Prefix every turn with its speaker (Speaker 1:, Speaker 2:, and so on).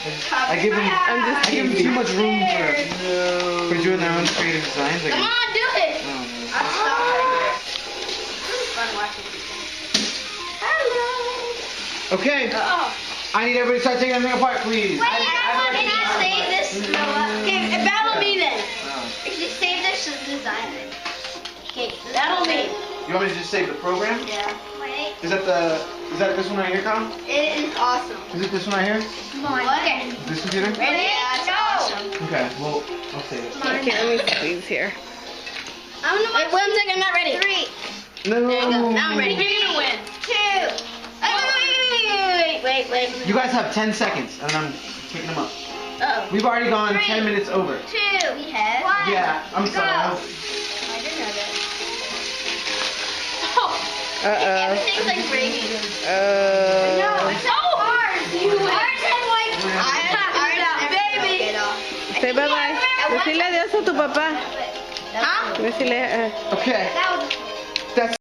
Speaker 1: I give them too much room for doing their own creative designs.
Speaker 2: Come on, do it. I'll stop right here. This is fun watching people. Hello.
Speaker 1: Okay.
Speaker 2: Oh.
Speaker 1: I need everybody to start taking everything apart, please.
Speaker 2: Wait, can you save this? Okay, battle me then. If you save this, just design it. Okay, battle me.
Speaker 1: You want me to just save the program?
Speaker 2: Yeah. Wait.
Speaker 1: Is that this one right here, Kyle?
Speaker 2: It is awesome.
Speaker 1: Is it this one right here?
Speaker 2: Okay.
Speaker 1: This computer?
Speaker 2: Ready? Yeah, it's awesome.
Speaker 1: Okay, well, I'll save it.
Speaker 3: Okay, let me squeeze here.
Speaker 2: I'm gonna wait 1 second, I'm not ready. 3.
Speaker 1: No.
Speaker 2: There you go. Now I'm ready. You're gonna win. 2. Wait.
Speaker 1: You guys have 10 seconds, and I'm taking them up.
Speaker 2: Uh-oh.
Speaker 1: We've already gone
Speaker 2: 3,
Speaker 1: 10 minutes over.
Speaker 2: 2. We have. 1.
Speaker 1: Yeah, I'm sorry.
Speaker 2: I didn't know that. Oh. Everything's like breaking. No, it's so hard. Ours had like. Baby.
Speaker 3: Say bye-bye. Decirle adiós a tu papá.
Speaker 2: Huh?
Speaker 3: Decirle...
Speaker 1: Okay.
Speaker 2: That was.
Speaker 1: That's